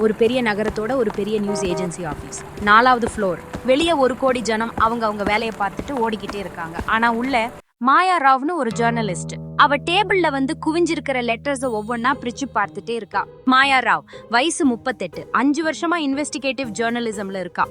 ஒரு பெரிய நகரத்தோட ஒரு பெரிய நியூஸ் ஏஜென்சி ஆஃபீஸ். 4வது ஃப்ளோர். வெளியே 1 கோடி ஜனம் அவங்க வேலையை பார்த்துட்டு ஓடிக்கிட்டே இருக்காங்க. ஆனா உள்ள மாயா ராவ்னு ஒரு ஜேர்னலிஸ்ட். அவ டேபிள்ல குவிஞ்சிருக்கிற லெட்டர்ஸ் ஒவ்வொன்னா பிரிச்சு பார்த்துட்டே இருக்கா. மாயா ராவ் வயசு 38, 5 வருஷமா இன்வெஸ்டிகேட்டிவ் ஜேர்னலிசம்ல இருக்கா.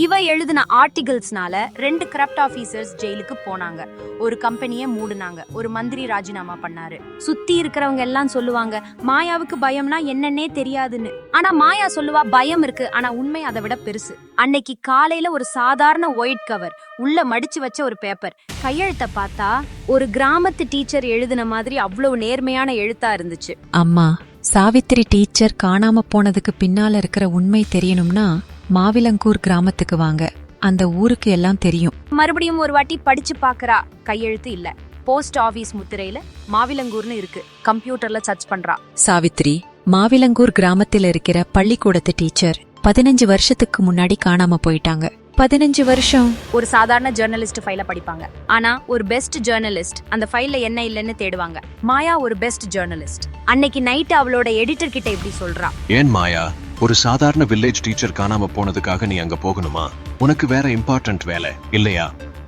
இவ எழுதின ஆர்டிகல்ஸ்னால 2 கரப்ட் ஆபீசர்ஸ் ஜெயிலுக்கு போனாங்க. ஒரு கம்பெனியை மூடுனாங்க. ஒரு மந்திரி ராஜினாமா பண்ணாரு. சுத்தி இருக்கிறவங்க எல்லாம் சொல்லுவாங்க மாயாவுக்கு பயம்னா என்னன்னே தெரியாதுன்னு. ஆனா மாயா சொல்லுவா பயம் இருக்கு, ஆனா உண்மை அதை விட பெருசு. அன்னைக்கு காலையில ஒரு சாதாரண ஒயிட் கவர் உள்ள மடிச்சு வச்ச ஒரு பேப்பர். கையெழுத்த பார்த்தா ஒரு கிராமத்து டீச்சர் எழுதின மாதிரி அவ்வளவு நேர்மையான எழுத்தா இருந்துச்சு. அம்மா, சாவித்திரி டீச்சர் காணாம போனதுக்கு பின்னால இருக்கிற உண்மை தெரியணும்னா மாவிலங்கூர் கிராமத்துக்கு வாங்க. அந்த ஊருக்கு எல்லாம் தெரியும். மறுபடியும் ஒரு வாட்டி படிச்சு பாக்குறா. கையெழுத்து இல்ல. போஸ்ட் ஆபீஸ் முத்திரையில மாவிலங்கூர்னு இருக்கு. கம்ப்யூட்டர்ல சர்ச் பண்றா. சாவித்ரி, மாவிலங்கூர் கிராமத்தில் இருக்கிற பள்ளிக்கூடத்து டீச்சர் 15 வருஷத்துக்கு முன்னாடி காணாம போயிட்டாங்க. 15 வருஷம். ஒரு சாதாரண ஜேர்னலிஸ்ட் ஃபைல படிப்பாங்க. ஆனா ஒரு பெஸ்ட் ஜேர்னலிஸ்ட் அந்த ஃபைல்ல என்ன இல்லன்னு தேடுவாங்க. மாயா ஒரு பெஸ்ட் ஜேர்னலிஸ்ட். அன்னைக்கு நைட் அவளோட எடிட்டர் கிட்ட இப்படி சொல்றா. ஏன் மாயா, ஒரு சாதாரண வில்லேஜ் டீச்சர் காணாம போனதுக்காக நீ அங்க போகணுமா? உனக்கு வேற இம்பார்ட்டன்ட் வேலை இல்லையா?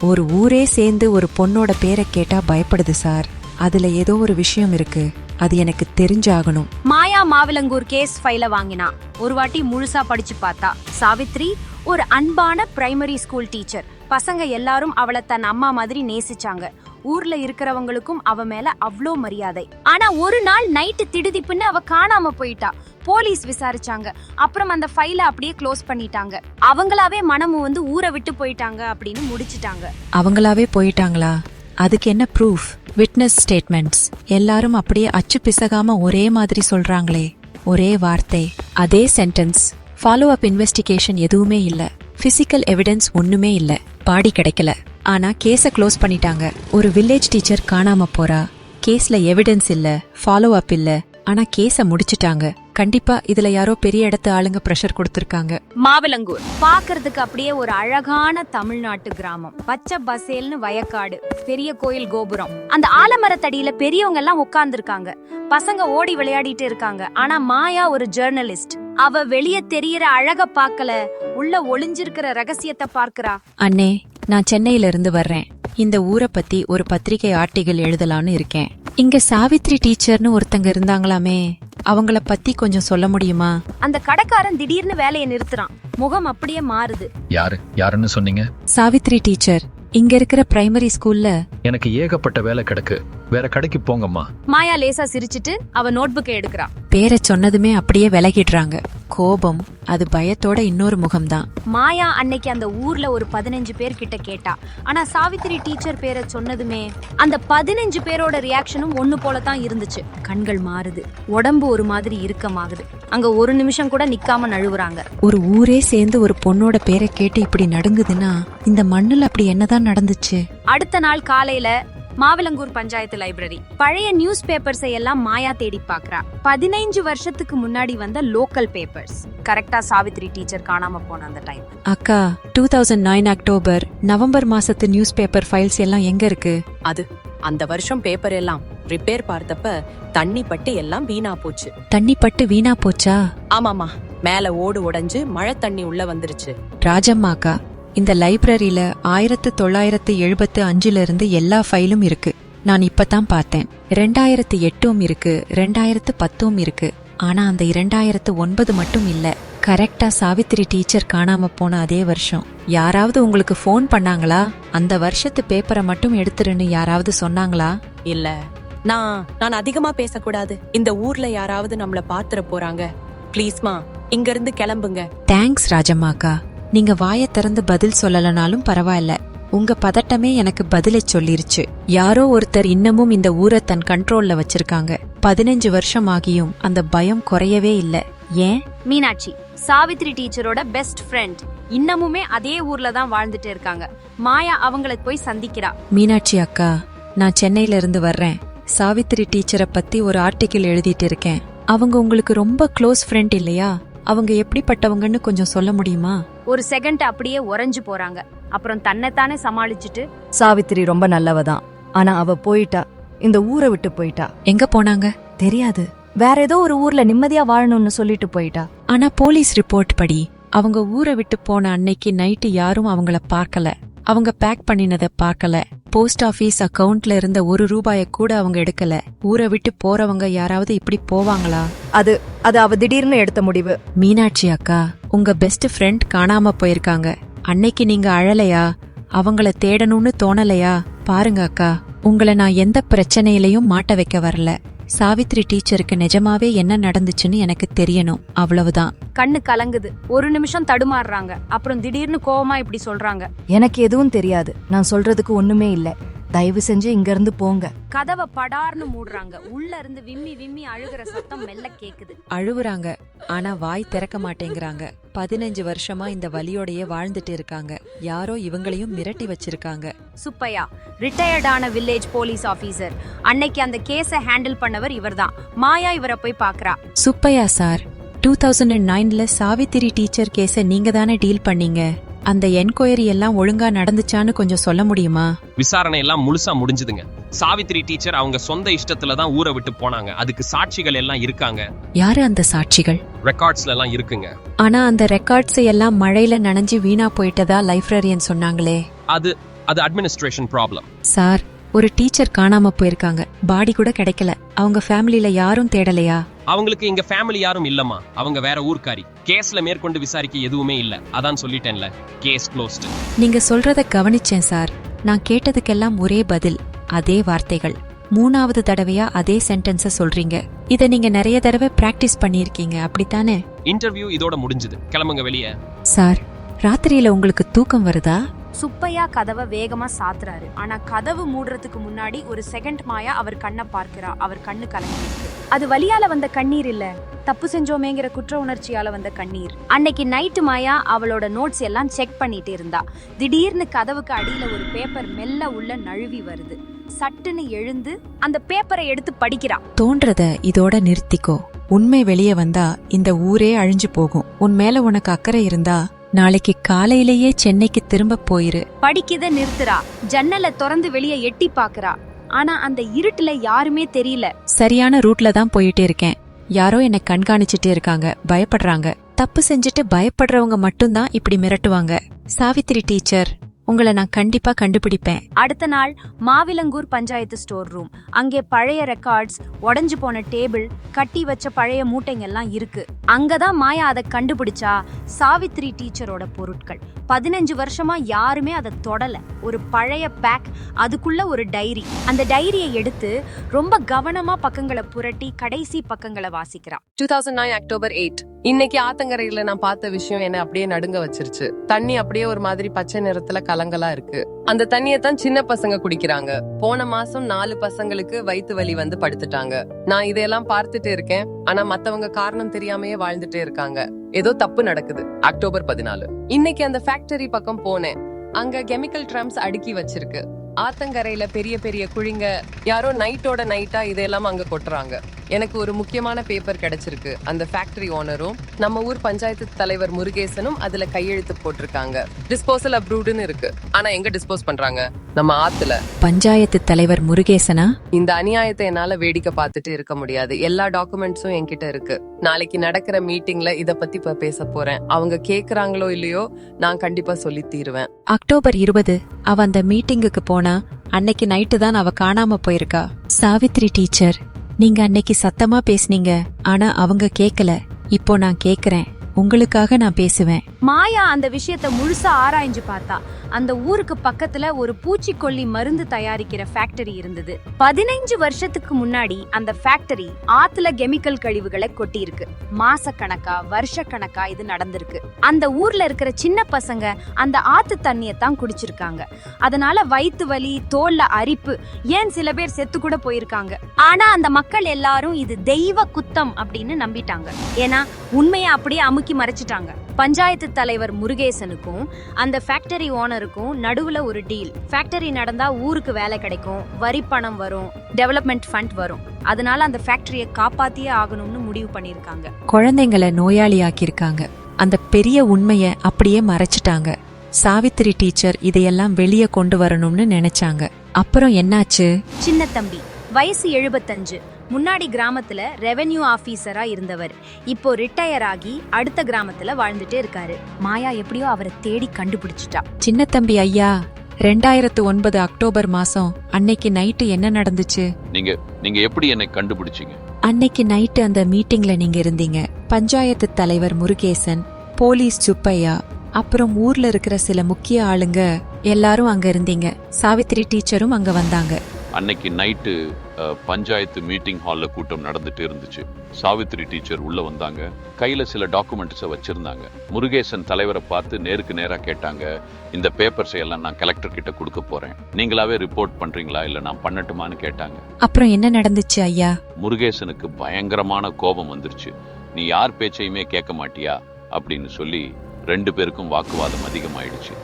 ஒரு ஊரே சேர்ந்து ஒரு பொண்ணோட பேரை கேட்டா பயப்படுது சார். அதுல ஏதோ ஒரு விஷயம் இருக்கு. அது எனக்கு தெரிஞ்சாகணும். மாயா மாவிலங்கூர் கேஸ் ஃபைல வாங்கினா. ஒரு வாட்டி முழுசா படிச்சு பார்த்தா. சாவித்ரி ஒரு அன்பான பிரைமரி ஸ்கூல் டீச்சர். பசங்க எல்லாரும் அவளை தன் அம்மா மாதிரி நேசிச்சாங்க. ஊர்ல இருக்கிறவங்களுக்கும் அவ மேல அவ்ளோ மரியாதை. ஆனா ஒரு நாள் நைட்டு திடுதிப்புன்னு அவ காணாம போயிட்டா. போலீஸ் விசாரிச்சாங்க. அப்புறம் அந்த ஃபைல அப்படியே க்ளோஸ் பண்ணிட்டாங்க. அவங்களாவே மனமும் ஊரை விட்டு போயிட்டாங்க அப்படின்னு முடிச்சிட்டாங்க. அவங்களாவே போயிட்டாங்களா? அதுக்கு என்ன ப்ரூஃப்? விட்னஸ் ஸ்டேட்மெண்ட்ஸ் எல்லாரும் அப்படியே அச்சு பிசகாம ஒரே மாதிரி சொல்றாங்களே. ஒரே வார்த்தை, அதே சென்டென்ஸ். ஃபாலோ அப் இன்வெஸ்டிகேஷன் எதுவுமே இல்ல. பிசிக்கல் எவிடன்ஸ் ஒண்ணுமே இல்ல. பாடி கிடைக்கல. ஆனா கேஸ க்ளோஸ் பண்ணிட்டாங்க. ஒரு வில்லேஜ் டீச்சர் காணாம போறா. கேஸ்ல எவிடன்ஸ் இல்ல, ஃபாலோ அப் இல்ல. ஆனா கேஸ முடிச்சிட்டாங்க. கண்டிப்பா இதுல யாரோ பெரிய இடத்து ஆளுங்க பிரஷர் கொடுத்திருக்காங்க. மாவிலங்கூர் பாக்குறதுக்கு அப்படியே ஒரு அழகான தமிழ்நாட்டு கிராமம். பச்சை பசேல்னு வயக்காடு, பெரிய கோயில் கோபுரம். அந்த ஆலமரத்தடியில பெரியவங்க எல்லாம் உட்கார்ந்து இருக்காங்க. பசங்க ஓடி விளையாடிட்டு இருக்காங்க. ஆனா மாயா ஒரு ஜேர்னலிஸ்ட். அவ வெளிய தெரியற அழக பாக்கல, உள்ள ஒளிஞ்சிருக்கிற ரகசியத்தை பார்க்கறா. அண்ணே, நான் சென்னையில இருந்து வர்றேன். இந்த ஊரை பத்தி ஒரு பத்திரிகை ஆர்டிகல் எழுதலான்னு இருக்கேன். இங்க சாவித்ரி டீச்சர்னு ஒருத்தங்க இருந்தாங்களாமே, அவங்கள பத்தி கொஞ்சம் சொல்ல முடியுமா? அந்த கடைக்காரன் திடீர்னு வேலையை நிறுத்துறான். முகம் அப்படியே மாறுது. யாருன்னு சொன்னீங்க? சாவித்ரி டீச்சர். இங்க இருக்கிற பிரைமரி ஸ்கூல்ல எனக்கு ஏகப்பட்ட வேலை கிடக்கு. வேற கடைக்கு போங்கம்மா. மாயா லேசா சிரிச்சிட்டு அவ நோட்புக்கை எடுக்கிறா. பேரை சொன்னதுமே அப்படியே விலகிடுறாங்க. கோபம், அது பயத்தோட இன்னொரு முகம்தான். மாயா அன்னைக்கு அந்த ஊர்ல ஒரு 15 பேர் கிட்ட கேட்டா. ஆனா சாவித்ரி டீச்சர் பேரை சொன்னதுமே அந்த 15 பேரோட ரியாக்ஷனும் ஒண்ணு போலதான் இருந்துச்சு. கண்கள் மாறுது, உடம்பு ஒரு மாதிரி இறுக்கமாகுது. அங்க ஒரு நிமிஷம் கூட நிக்காம நழுவுறாங்க. ஒரு ஊரே சேர்ந்து ஒரு பொண்ணோட பேரை கேட்டு இப்படி நடுங்குதுன்னா இந்த மண்ணுல அப்படி என்னதான் நடந்துச்சு? அடுத்த நாள் காலையில மாவிலங்கூர் பஞ்சாயத்து லைப்ரரி பழைய நியூஸ் பேப்பர்ஸை எல்லாம் மாயா தேடி பாக்குறா. 15 வருஷத்துக்கு முன்னாடி வந்த லோக்கல் பேப்பர்ஸ். கரெக்டா சாவித்ரி டீச்சர் காணாம போன அந்த டைம். அக்கா, 2009 அக்டோபர் நவம்பர் மாசத்து நியூஸ் பேப்பர் ஃபைல்ஸ் எல்லாம் எங்க இருக்கு? அது அந்த வருஷம் பேப்பர் எல்லாம் ரிப்பேர் பார்த்தப்ப தண்ணி பட்டு எல்லாம் வீணா போச்சு. தண்ணி பட்டு வீணா போச்சா? ஆமாமா, மேல ஓடு உடைஞ்சு மழை தண்ணி உள்ள வந்துருச்சு. ராஜம்மாக்கா, இந்த லைப்ரரியில 1975 இருந்து எல்லா ஃபைலும் இருக்கு. நான் இப்பதான் பார்த்தேன். 2008 இருக்கு, 2010 இருக்கு. ஆனா அந்த 2009 மட்டும் இல்ல. கரெக்டா சாவித்ரி டீச்சர் காணாம போன அதே வருஷம். யாராவது உங்களுக்கு ஃபோன் பண்ணாங்களா? அந்த வருஷத்து பேப்பரை மட்டும் எடுத்துருன்னு யாராவது சொன்னாங்களா? இல்ல, நான் அதிகமா பேசக்கூடாது. இந்த ஊர்ல யாராவது நம்மள பாத்துற போறாங்க. ப்ளீஸ்மா, இங்க இருந்து கிளம்புங்க. தேங்க்ஸ் ராஜம்மாக்கா. நீங்க வாய திறந்து பதில் சொல்லலனாலும் பரவாயில்ல. உங்க பதட்டமே எனக்கு பதிலை சொல்லிருச்சு. யாரோ ஒருத்தர் இன்னமும் இந்த ஊரை தன் கண்ட்ரோல்ல வச்சிருக்காங்க. 15 வருஷம் ஆகியும் அந்த பயம் குறையவே இல்ல. ஏன்? மீனாட்சி சாவித்ரி டீச்சரோட பெஸ்ட் ஃப்ரெண்ட். இன்னமுமே அதே ஊர்ல தான் வாழ்ந்துட்டு இருக்காங்க. மாயா அவங்களை போய் சந்திக்கிறா. மீனாட்சி அக்கா, நான் சென்னையில இருந்து வர்றேன். சாவித்ரி டீச்சரை பத்தி ஒரு ஆர்டிகிள் எழுதிட்டு இருக்கேன். அவங்க உங்களுக்கு ரொம்ப க்ளோஸ் ஃப்ரெண்ட் இல்லையா? அவங்க எப்படிப்பட்டவங்கன்னு கொஞ்சம் சொல்ல முடியுமா? ஒரு செகண்ட் அப்படியே உறைஞ்சு போறாங்க. அப்புறம் தன்னைத்தானே சமாளிச்சுட்டு, சாவித்திரி ரொம்ப நல்லவதான். ஆனா அவ போயிட்டா. இந்த ஊரை விட்டு போயிட்டா. எங்க போனாங்க? தெரியாது. வேற ஏதோ ஒரு ஊர்ல நிம்மதியா வாழணும்னு சொல்லிட்டு போயிட்டா. ஆனா போலீஸ் ரிப்போர்ட் படி அவங்க ஊரை விட்டு போன அன்னைக்கு நைட்டு யாரும் அவங்கள பார்க்கல. அவங்க பேக் பண்ணினதை பார்க்கல. போஸ்ட் ஆபீஸ் அக்கவுண்ட்ல இருந்த ₹1 கூட அவங்க எடுக்கல. ஊரை விட்டு போறவங்க யாராவது இப்படி போவாங்களா? அது அது அவ திடீர்னு எடுத்த முடிவு. மீனாட்சி அக்கா, உங்க பெஸ்ட் ஃப்ரெண்ட் காணாம போயிருக்காங்க. அன்னைக்கு நீங்க அழலையா? அவங்கள தேடணும்னு தோணலையா? பாருங்க அக்கா, உங்களை நான் எந்த பிரச்சனையிலையும் மாட்ட வைக்க வரல. சாவித்ரி டீச்சருக்கு நிஜமாவே என்ன நடந்துச்சுன்னு எனக்கு தெரியணும், அவ்வளவுதான். கண்ணு கலங்குது. ஒரு நிமிஷம் தடுமாறுறாங்க. அப்புறம் திடீர்னு கோவமா இப்படி சொல்றாங்க. எனக்கு எதுவும் தெரியாது. நான் சொல்றதுக்கு ஒண்ணுமே இல்ல. தயவு செஞ்சு இங்க இருந்து போங்க. கதவை படார்னு மூடுறாங்க. உள்ள இருந்து விம்மி விம்மி அழுகிற சத்தம் மெல்ல கேக்குது. அழுவுறாங்க, ஆனா வாய் திறக்க மாட்டேங்கிறாங்க. 15 வருஷமா இந்த வலியோடையே வாழ்ந்துட்டு இருக்காங்க. யாரோ இவங்களையும் மிரட்டி வச்சிருக்காங்க. சுப்பையா, ரிட்டையர்டான வில்லேஜ் போலீஸ் ஆபீசர். அன்னைக்கு அந்த கேஸை ஹேண்டில் பண்ணவர் இவர்தான். மாயா இவரை போய் பாக்குறா. சுப்பையா சார், 2009ல சாவித்திரி டீச்சர் கேஸை நீங்க தானே டீல் பண்ணீங்க. அந்த என்கொயரி எல்லாம் ஒழுங்கா நடந்துச்சான்னு கொஞ்சம் சொல்ல முடியுமா? விசாரணை எல்லாம் முழுசா முடிஞ்சதுங்க. சாவித்ரி டீச்சர் அவங்க சொந்த இஷ்டத்துல தான் ஊரை விட்டு போனாங்க. அதுக்கு சாட்சிகள் எல்லாம் இருக்காங்க. யாரு அந்த சாட்சிகள்? ரெக்கார்ட்ஸ்ல எல்லாம் இருக்குங்க. ஆனா அந்த ரெக்கார்ட்ஸ் எல்லாம் மழையில நனைஞ்சு வீணா போயிட்டதா லைப்ரரியன் சொன்னாங்களே. அது அட்மினிஸ்ட்ரேஷன் ப்ராப்ளம். சார், ஒரு டீச்சர் காணாம போயிருக்காங்க. பாடி கூட கிடைக்கல. அவங்க ஃபேமிலில யாரும் தேடலையா? அவங்களுக்கு இங்க ஃபேமிலி யாரும் இல்லம்மா. அவங்க வேற ஊர்க்காரி. கேஸ்ல மேற்கொண்டு விசாரிக்க எதுவுமே இல்ல. அதான் சொல்லிட்டேன்ல, கேஸ் க்ளோஸ்டு. நீங்க சொல்றத கவனிச்சேன் சார். நான் கேட்டதுக்கெல்லாம் ஒரே பதில், அதே வார்த்தைகள். 3வது தடவையா அதே சென்டென்ஸ சொல்றீங்க. இத நீங்க நிறைய தடவை பிராக்டிஸ் பண்ணிருக்கீங்க, அப்படித்தானே? இன்டர்வியூ இதோட முடிஞ்சது. கிளம்புங்க வெளியே. சார், ராத்திரியில உங்களுக்கு தூக்கம் வருதா? சுப்பையா கதவை வேகமா சாத்துறாரு. ஆனா கதவு மூடுறதுக்கு முன்னாடி ஒரு செகண்ட் மாயா அவர் கண்ணை பார்க்கிறா. அவர் கண்ணு கலங்கிருக்கு. அது வலியால வந்த கண்ணீர் இல்ல, தப்பு செஞ்சோமேங்கிற குற்ற உணர்ச்சியால வந்த கண்ணீர். அன்னைக்கு நைட்டு மாயா அவளோட நோட்ஸ் எல்லாம் செக் பண்ணிட்டு இருந்தா. திடீர்னு கதவுக்கு அடியில ஒரு பேப்பர் மெல்ல உள்ள நழுவி வருது. சட்டுன்னு எழுந்து அந்த பேப்பரை எடுத்து படிக்கிறா. தோன்றத இதோட நிறுத்திக்கோ. உண்மை வெளியே வந்தா இந்த ஊரே அழிஞ்சு போகும். உன் மேல உனக்கு அக்கறை இருந்தா நாளைக்கு காலையிலேயே சென்னைக்கு திரும்ப போயிரு. படிக்கத நிறுத்துறா. ஜன்னலை திறந்து வெளியே எட்டி பாக்குறா. ஆனா அந்த இருட்டுல யாருமே தெரியல. சரியான ரூட்ல தான் போயிட்டே இருக்கேன். யாரோ என்னை கண்காணிச்சுட்டே இருக்காங்க. பயப்படுறாங்க. தப்பு செஞ்சுட்டு பயப்படுறவங்க மட்டும்தான் இப்படி மிரட்டுவாங்க. சாவித்திரி டீச்சர், உங்களை நான் கண்டிப்பா கண்டுபிடிப்பேன். அடுத்த நாள் மாவிலங்கூர் பஞ்சாயத்து ஸ்டோர் ரூம். அங்கே பழைய ரெக்கார்ட்ஸ், உடைஞ்சு போன டேபிள், கட்டி வச்ச பழைய மூட்டைங்கெல்லாம் இருக்கு. அங்கதான் மாயா அதை கண்டுபிடிச்சா. சாவித்ரி டீச்சரோட பொருட்கள். 15 வருஷமா யாருமே அதை தொடல. ஒரு பழைய பேக், அதுக்குள்ள ஒரு டைரி. அந்த டைரியை எடுத்து ரொம்ப கவனமா பக்கங்களை புரட்டி கடைசி பக்கங்களை வாசிக்கிறா. 2009 அக்டோபர் 8. இன்னைக்கு ஆத்தங்கரையில நான் பார்த்த விஷயம் என்ன அப்படியே நடுங்க வச்சிருச்சு. தண்ணி அப்படியே ஒரு மாதிரி பச்சை நிறத்துல கலங்கலா இருக்கு. அந்த தண்ணியை தான் சின்ன பசங்க குடிக்கிறாங்க. போன மாசம் 4 பசங்களுக்கு வயித்து வலி வந்து படுத்துட்டாங்க. நான் இதையெல்லாம் பார்த்துட்டு இருக்கேன். ஆனா மத்தவங்க காரணம் தெரியாமையே வாழ்ந்துட்டே இருக்காங்க. ஏதோ தப்பு நடக்குது. அக்டோபர் 14. இன்னைக்கு அந்த ஃபேக்டரி பக்கம் போனேன். அங்க கெமிக்கல் ட்ரம்ஸ் அடுக்கி வச்சிருக்கு. ஆத்தங்கரையில பெரிய பெரிய குழிங்க. யாரோ நைட்டோட நைட்டா இதெல்லாம் அங்க கொட்டுறாங்க. எனக்கு ஒரு முக்கியமான பேப்பர் கிடைச்சிருக்கு. அந்த ஃபேக்டரி ஓனரும் நம்ம ஊர் பஞ்சாயத்து தலைவர் முருகேசனும் அதுல கையெழுத்து போட்டிருக்காங்க. டிஸ்போசல் அப்ரூவ்டுன்னு இருக்கு. ஆனா எங்க டிஸ்போஸ் பண்றாங்க? நம்ம ஆத்துல. பஞ்சாயத்து தலைவர் முருகேசனா? இந்த அநியாயத்தை என்னால வேடிக்கை பார்த்துட்டு இருக்க முடியாது. எல்லா டாக்குமெண்ட்ஸும் என்கிட்ட இருக்கு. நாளைக்கு நடக்கிற மீட்டிங்ல இத பத்தி பேச போறேன். அவங்க கேக்குறாங்களோ இல்லையோ, நான் கண்டிப்பா சொல்லி தீருவேன். அக்டோபர் 20 அவ அந்த மீட்டிங்குக்கு போனா. அன்னைக்கு நைட்டு தான் அவ காணாம போயிருக்கா. சாவித்ரி டீச்சர், நீங்க அன்னைக்கு சத்தமா பேசுனீங்க. ஆனா அவங்க கேக்கல. இப்போ நான் கேக்குறேன். உங்களுக்காக நான் பேசுவேன். மாயா அந்த விஷயத்தை முழுசா ஆராய்ஞ்சு பார்த்தா. அந்த ஊருக்கு பக்கத்துல ஒரு பூச்சிக்கொல்லி மருந்து தயாரிக்கிற ஃபேக்டரி இருந்தது. 15 வருஷத்துக்கு முன்னாடி அந்த ஃபேக்டரி ஆத்துல கெமிக்கல் கழிவுகளை கொட்டி இருக்கு. மாசக்கணக்கா வருஷக்கணக்கா இது நடந்திருக்கு. அந்த ஊர்ல இருக்கிற சின்ன பசங்க அந்த ஆத்து தண்ணியை தான் குடிச்சிருக்காங்க. அதனால வயிற்று வலி, தோல்ல அரிப்பு, ஏன் சில பேர் செத்து கூட போயிருக்காங்க. ஆனா அந்த மக்கள் எல்லாரும் இது தெய்வ குத்தம் அப்படின்னு நம்பிட்டாங்க. ஏன்னா உண்மையை அப்படியே அமுக்கி மறைச்சிட்டாங்க. பஞ்சாயத்து தலைவர் முருகேசனுக்கும் அந்த ஃபேக்டரி ஓனருக்கும் நடுவுல ஒரு டீல். ஃபேக்டரி நடந்தா ஊருக்கு வேலை கிடைக்கும், வரி பணம் வரும், டெவலப்மெண்ட் ஃபண்ட் வரும். அதனால அந்த ஃபேக்டரியை காப்பாத்தியே ஆகணும்னு முடிவு பண்ணிருக்காங்க. குழந்தைங்களை நோயாளியாக்கிருக்காங்க. அந்த பெரிய உண்மைய அப்படியே மறைச்சிட்டாங்க. சாவித்திரி டீச்சர் இதையெல்லாம் வெளியே கொண்டு வரணும்னு நினைச்சாங்க. அப்புறம் என்னாச்சு? சின்ன தம்பி, வயசு 75, முன்னாடி கிராமத்துல ரெவென்யூ ஆபீசரா இருந்தவர் இப்போ ரிட்டையர் ஆகி அடுத்த கிராமத்துல வாழ்ந்துட்டே இருக்காரு. மாயா எப்படியோ அவரை தேடி கண்டுபிடிச்சிட்டா. சின்ன தம்பி ஐயா, 2009 அக்டோபர் மாசம் அன்னைக்கு நைட்டு என்ன நடந்துச்சு? நீங்க எப்படி என்னை கண்டுபிடிச்சீங்க? அன்னைக்கு நைட்டு அந்த மீட்டிங்ல நீங்க இருந்தீங்க. பஞ்சாயத்து தலைவர் முருகேசன், போலீஸ் சுப்பையா, அப்புறம் ஊர்ல இருக்கிற சில முக்கிய ஆளுங்க எல்லாரும் அங்க இருந்தீங்க. சாவித்திரி டீச்சரும் அங்க வந்தாங்க. அன்னைக்கு நைட்டு பஞ்சாயத்து மீட்டிங் ஹால்ல கூட்டம் நடந்துட்டு இருந்துச்சு. சாவித்திரி டீச்சர் உள்ள வந்தாங்க. கையில சில டாக்குமெண்ட்ஸை வச்சிருந்தாங்க. முருகேசன் தலைவரை பார்த்து நேருக்கு நேரா கேட்டாங்க, இந்த பேப்பர்ஸை எல்லாம் நான் கலெக்டர் கிட்ட கொடுக்க போறேன், நீங்களாவே ரிப்போர்ட் பண்றீங்களா இல்ல நான் பண்ணட்டுமான்னு கேட்டாங்க. அப்புறம் என்ன நடந்துச்சு ஐயா? முருகேசனுக்கு பயங்கரமான கோபம் வந்துருச்சு. நீ யார் பேச்சையுமே கேட்க மாட்டியா அப்படின்னு சொல்லி 2 பேருக்கும் வாக்குவாதம் அதிகமாயிடுச்சு.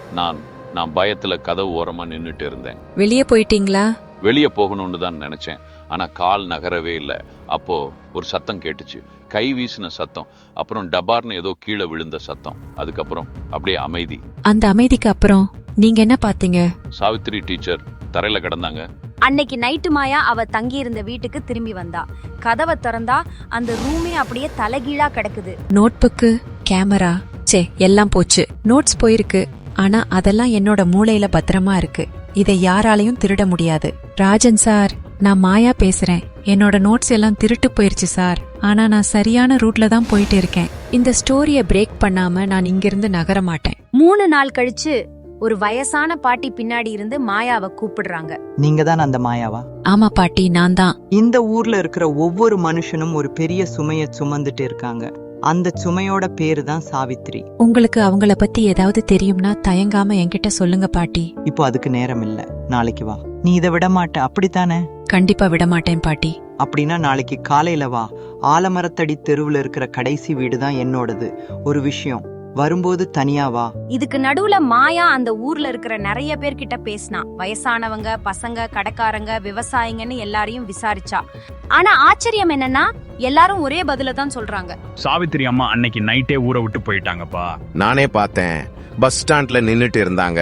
நான் பயத்துல கதவு ஓரமா நின்னுட்டு இருந்தேன். வெளியே போயிட்டீங்களா? வெளியே போகணும்னு தான் நினைச்சேன். ஆனா கால் நகரவே இல்லை. அப்போ ஒரு சத்தம் கேட்டுச்சு, கை வீசின சத்தம், அப்புறம் டபார்னு ஏதோ கீழே விழுந்த சத்தம். அதுக்கப்புறம் அப்படியே அமைதி. அந்த அமைதிக்கு அப்புறம் நீங்க என்ன பாத்தீங்க? சாவித்திரி டீச்சர் தரையில கிடந்தாங்க. அன்னைக்கு நைட்டு மாயா அவ தங்கி இருந்த வீட்டுக்கு திரும்பி வந்தா. கதவை திறந்தா அந்த ரூமே அப்படியே தலைகீழா கிடக்குது. நோட்புக்கு, கேமரா, எல்லாம் போச்சு. நோட்ஸ் போயிருக்கு, ஆனா அதெல்லாம் என்னோட மூளையில பத்திரமா இருக்கு. இதை யாராலையும் திருட முடியாது. ராஜன் சார், நான் மாயா பேசுறேன். என்னோட நோட்ஸ் எல்லாம் திருட்டு போயிருச்சு சார். ஆனா நான் சரியான ரூட்ல தான் போயிட்டு இருக்கேன். இந்த ஸ்டோரிய பிரேக் பண்ணாம நான் இங்கிருந்து நகர மாட்டேன். 3 நாள் கழிச்சு ஒரு வயசான பாட்டி பின்னாடி இருந்து மாயாவை கூப்பிடுறாங்க. நீங்க தான் அந்த மாயாவா? ஆமா பாட்டி, நான் தான். இந்த ஊர்ல இருக்கிற ஒவ்வொரு மனுஷனும் ஒரு பெரிய சுமைய சுமந்துட்டு இருக்காங்க. அந்த சுமையோட பேரு தான் சாவித்திரி. உங்களுக்கு அவங்கள பத்தி ஏதாவது தெரியும்னா தயங்காம என்கிட்ட சொல்லுங்க பாட்டி. இப்போ அதுக்கு நேரம் இல்ல, நாளைக்கு வா. நீ இதை விட மாட்ட, அப்படித்தானே? கண்டிப்பா விட மாட்டேன் பாட்டி. அப்படின்னா நாளைக்கு காலையில வா. ஆலமரத்தடி தெருவுல இருக்கிற கடைசி வீடு தான் என்னோடது. ஒரு விஷயம், வரும்போது தனியா வா. இதுக்கு நடுவுல மாயா அந்த ஊர்ல இருக்கிற நிறைய பேர்கிட்ட பேசினா. வயசானவங்க, பசங்க, கடைக்காரங்க, விவசாயிங்கன்னு எல்லாரையும் விசாரிச்சா. ஆனா ஆச்சரியம் என்னன்னா எல்லாரும் ஒரே பதில தான் சொல்றாங்க. சாவித்திரி அம்மா அன்னைக்கு நைட்டே ஊரை விட்டு போயிட்டாங்கப்பா. நானே பார்த்தேன். பஸ் ஸ்டாண்ட்ல நின்னுட்டு இருந்தாங்க.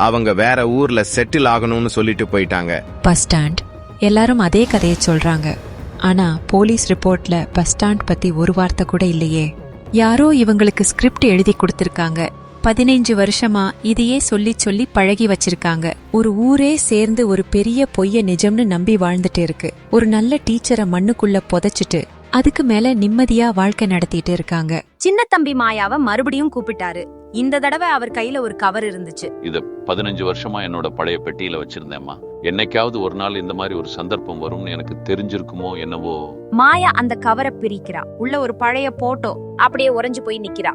அவங்க வேற ஊர்ல செட்டில் ஆகணும்னு சொல்லிட்டு போயிட்டாங்க. பஸ் ஸ்டாண்ட், எல்லாரும் அதே கதையை சொல்றாங்க. ஆனா போலீஸ் ரிப்போர்ட்ல பஸ் ஸ்டாண்ட் பத்தி ஒரு வார்த்தை கூட இல்லையே. யாரோ இவங்களுக்கு ஸ்கிரிப்ட் எழுதி கொடுத்திருக்காங்க. 15 வருஷமா இதையே சொல்லி சொல்லி பழகி வச்சிருக்காங்க. ஒரு ஊரே சேர்ந்து ஒரு பெரிய பொய்ய நிஜம்னு நம்பி வாழ்ந்துட்டு இருக்கு. ஒரு நல்ல டீச்சரை மண்ணுக்குள்ள புதைச்சிட்டு அதுக்கு மேல நிம்மதியா வாழ்க்கை நடத்திட்டு இருக்காங்க. சின்ன தம்பி மாயாவை மறுபடியும் கூப்பிட்டாரு. இந்த தடவை அவர் கையில ஒரு கவர் இருந்துச்சு. இத 15 வருஷமா என்னோட பழைய பெட்டியில வச்சிருந்தேம்மா. என்னைக்காவது ஒரு நாள் இந்த மாதிரி ஒரு சந்தர்ப்பம் வரும்னு எனக்கு தெரிஞ்சிருக்குமோ என்னவோ. மாயா அந்த கவரை பிரிக்கிறா. உள்ள ஒரு பழைய போட்டோ அப்படியே உறைஞ்சு போய் நிக்கிறா.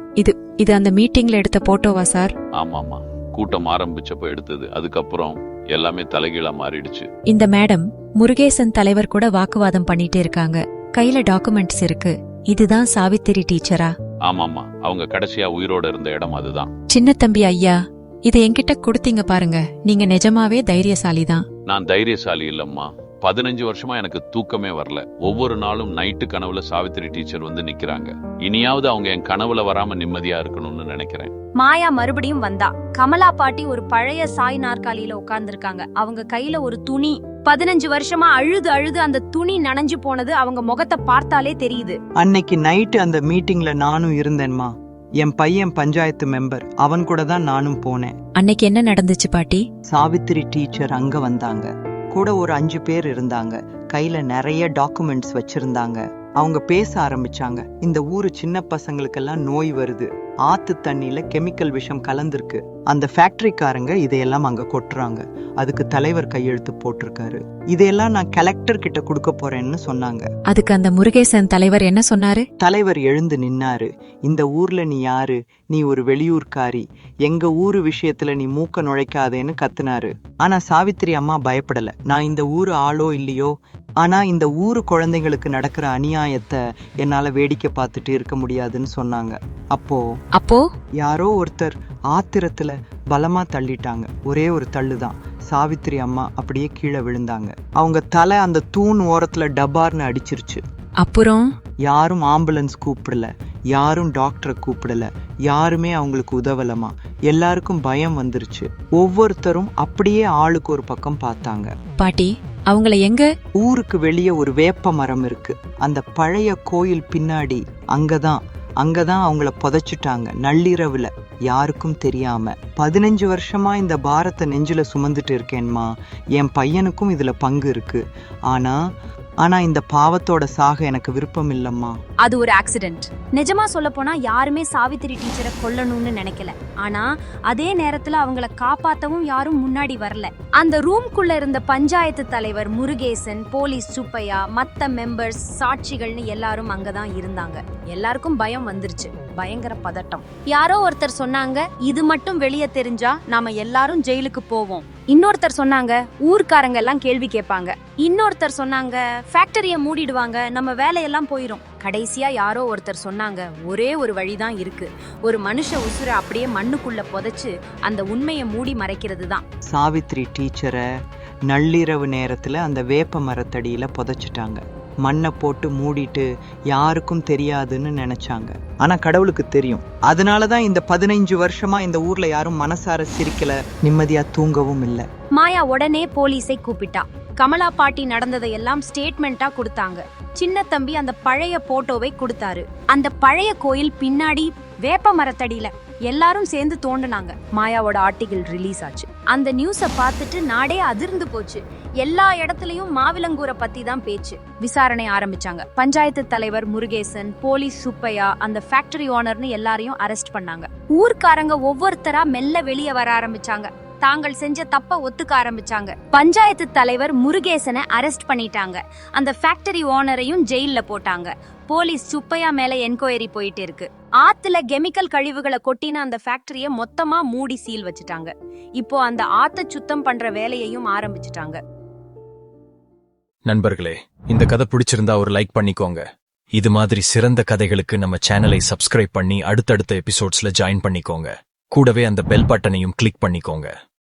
இது அந்த மீட்டிங்ல எடுத்த போட்டோவா சார்? ஆமாமா, கூட்டம் ஆரம்பிச்சப்ப எடுத்தது. அதுக்கப்புறம் எல்லாமே தலைகீழா மாறிடுச்சு. இந்த மேடம் முருகேசன் தலைவர் கூட வாக்குவாதம் பண்ணிட்டு இருக்காங்க. கையில டாக்குமெண்ட்ஸ் இருக்கு. இதுதான் சாவித்திரி டீச்சரா? ஆமாமா, அவங்க கடைசியா உயிரோட இருந்த இடம் அதுதான். சின்ன தம்பி ஐயா, இதை என்கிட்ட கொடுத்தீங்க பாருங்க. நீங்க நிஜமாவே தைரியசாலி தான். நான் தைரியசாலி இல்லம்மா. 15 வருஷமா எனக்கு தூக்கமே வரல. ஒவ்வொரு நாளும் நைட்டு கனவுல சாவித்திரி டீச்சர் வந்து நிக்கிறாங்க. இனியாவது அவங்க என் கனவுல வராம நிம்மதியா இருக்கணும்னு நினைக்கிறேன். மாயா மறுபடியும் வந்தா. கமலா பாட்டி ஒரு பழைய சாய் நாற்காலியில உட்கார்ந்துருக்காங்க. அவங்க கையில ஒரு துணி. 15 வருஷமா அழுது அழுது அந்த துணி நனைஞ்சு போனது அவங்க முகத்தை பார்த்தாலே தெரியுது. அன்னைக்கு நைட்டு அந்த மீட்டிங்ல நானும் இருந்தேன்மா. என் பையன் பஞ்சாயத்து மெம்பர், அவன் கூட தான் நானும் போனேன். அன்னைக்கு என்ன நடந்துச்சு பாட்டி? சாவித்திரி டீச்சர் அங்க வந்தாங்க. கூட ஒரு 5 பேர் இருந்தாங்க. கையில நிறைய டாக்குமெண்ட்ஸ் வச்சிருந்தாங்க. அவங்க பேச ஆரம்பிச்சாங்க. இந்த ஊரு சின்ன பசங்களுக்கெல்லாம் நோய் வருது. ஆத்து தண்ணியில கெமிக்கல் விஷம் கலந்திருக்கு. அந்த ஃபேக்டரிக்காரங்க இதையெல்லாம் அங்க கொட்டுறாங்க. அதுக்கு தலைவர் கையெழுத்து போட்டிருக்காரு. இதையெல்லாம் நான் கலெக்டர் கிட்ட கொடுக்க போறேன்னு சொன்னாங்க. அதுக்கு அந்த முருகேசன் தலைவர் என்ன சொன்னாரு? தலைவர் எழுந்து நின்னாரு. இந்த ஊர்ல நீ யாரு? நீ ஒரு வெளியூர்காரி. எங்க ஊரு விஷயத்துல நீ மூக்க நுழைக்காதேன்னு கத்துனாரு. ஆனா சாவித்திரி அம்மா பயப்படல. நான் இந்த ஊரு ஆளோ இல்லையோ, ஆனா இந்த ஊரு குழந்தைங்களுக்கு நடக்கிற அநியாயத்தை என்னால வேடிக்கை பார்த்துட்டு இருக்க முடியாதுன்னு சொன்னாங்க. அப்போ யாரோ ஒருத்தர் ஆத்திரத்துல பலமா தள்ளிட்டாங்க. ஒரே ஒரு தள்ளுதான். சாவித்திரி அம்மா அப்படியே கீழே விழுந்தாங்க. அவங்க தலை அந்த தூண் ஓரத்துல டபார்னு அடிச்சிருச்சு. அப்புறம் யாரும் ஆம்புலன்ஸ் கூப்பிடல, யாரும் டாக்டரை கூப்பிடல, யாருமே அவங்களுக்கு உதவலமா. எல்லாருக்கும் பயம் வந்துருச்சு. ஒவ்வொருத்தரும் அப்படியே ஆளுக்கு ஒரு பக்கம் பார்த்தாங்க. பாட்டி, அவங்கள எங்க? ஊருக்கு வெளியே ஒரு வேப்ப மரம் இருக்கு. அந்த பழைய கோயில் பின்னாடி அங்கதான் அவங்கள புதைச்சிட்டாங்க, நள்ளிரவுல, யாருக்கும் தெரியாம. 15 வருஷமா இந்த பாரத்தை நெஞ்சில சுமந்துட்டு இருக்கேன்மா. என் பையனுக்கும் இதுல பங்கு இருக்கு. ஆனா இந்த பாவத்தோட சாக எனக்கு விருப்பம் இல்லம்மா. அது ஒரு ஆக்சிடென்ட். நிஜமா சொல்ல போனா யாருமே சாவித்திரி டீச்சரை கொல்லணும்னு நினைக்கல. ஆனா அதே நேரத்துல அவங்கள காப்பாத்தவும் யாரும் முன்னாடி வரல. அந்த ரூம்குள்ள இருந்த பஞ்சாயத்து தலைவர் முருகேசன், போலீஸ் சுப்பையா, மத்த மெம்பர்ஸ், சாட்சிகள்னு எல்லாரும் அங்கதான் இருந்தாங்க. எல்லாருக்கும் பயம் வந்துருச்சு, பயங்கர பதட்டம். யாரோ ஒருத்தர் சொன்னாங்க, இது மட்டும் வெளியே தெரிஞ்சா நாம எல்லாரும் ஜெயிலுக்கு போவோம். இன்னொருத்தர் சொன்னாங்க, ஊர்க்காரங்க எல்லாம் கேள்வி கேட்பாங்க. இன்னொருத்தர் சொன்னாங்க, ஃபேக்டரிய மூடிடுவாங்க, நம்ம வேலையெல்லாம் போயிரும். கடைசியா யாரோ ஒருத்தர் சொன்னாங்க, ஒரே ஒரு வழிதான் இருக்கு, ஒரு மனுஷ உசுரை அப்படியே மண்ணுக்குள்ள புதைச்சு அந்த உண்மையை மூடி மறைக்கிறது தான். சாவித்ரி டீச்சரை நள்ளிரவு நேரத்துல அந்த வேப்ப மரத்தடியில புதைச்சிட்டாங்க. மண்ணை போட்டு மூடிட்டு யாருக்கும் தெரியாதுன்னு நினைச்சாங்க. ஆனா கடவுளுக்கு தெரியும். அதனாலதான் இந்த 15 வருஷமா இந்த ஊர்ல யாரும் மனசார சிரிக்கல, நிம்மதியா தூங்கவும் இல்ல. மாயா உடனே போலீஸை கூப்பிட்டா. கமலா பாட்டி நடந்ததையெல்லாம் ஸ்டேட்மெண்டா கொடுத்தாங்க. சின்ன தம்பி அந்த பழைய போட்டோவை கொடுத்தாரு. அந்த பழைய கோயில் பின்னாடி வேப்ப மரத்தடியில எல்லாரும் சேர்ந்து தோண்டினாங்க. மாயாவோட ஆர்டிகிள் ரிலீஸ் ஆச்சு. அந்த நியூஸை பார்த்துட்டு நாடே அதிர்ந்து போச்சு. எல்லா இடத்துலயும் மாவிலங்கூரை பத்தி தான் பேச்சு. விசாரணை ஆரம்பிச்சாங்க. பஞ்சாயத்து தலைவர் முருகேசன், போலீஸ் சுப்பையா, அந்த ஃபேக்டரி ஓனர்னு எல்லாரையும் அரெஸ்ட் பண்ணாங்க. ஊர்க்காரங்க ஒவ்வொருத்தரா மெல்ல வெளியே வர ஆரம்பிச்சாங்க. தாங்கள் செஞ்ச தப்ப ஒத்துக்க ஆரம்பிச்சாங்க. பஞ்சாயத்து தலைவர் முருகேசனை அரெஸ்ட் பண்ணிட்டாங்க. அந்த ஃபேக்டரி ஓனரையும் ஜெயில்ல போட்டாங்க. போலீஸ் சுப்பையா மேல என்கொயரி போயிட்டு இருக்கு. ஆத்துல கெமிக்கல் கழிவுகளை கொட்டின அந்த ஃபேக்டரிய மொத்தமா மூடி சீல் வச்சுட்டாங்க. இப்போ அந்த ஆத்த சுத்தம் பண்ற வேலையையும் ஆரம்பிச்சுட்டாங்க. நண்பர்களே, இந்த கதை பிடிச்சிருந்தா ஒரு லைக் பண்ணிக்கோங்க. இது மாதிரி சிறந்த கதைகளுக்கு நம்ம சேனலை சப்ஸ்கிரைப் பண்ணி அடுத்தடுத்த எபிசோட்ஸ்ல ஜாயின் பண்ணிக்கோங்க. கூடவே அந்த பெல் பட்டனையும் கிளிக் பண்ணிக்கோங்க.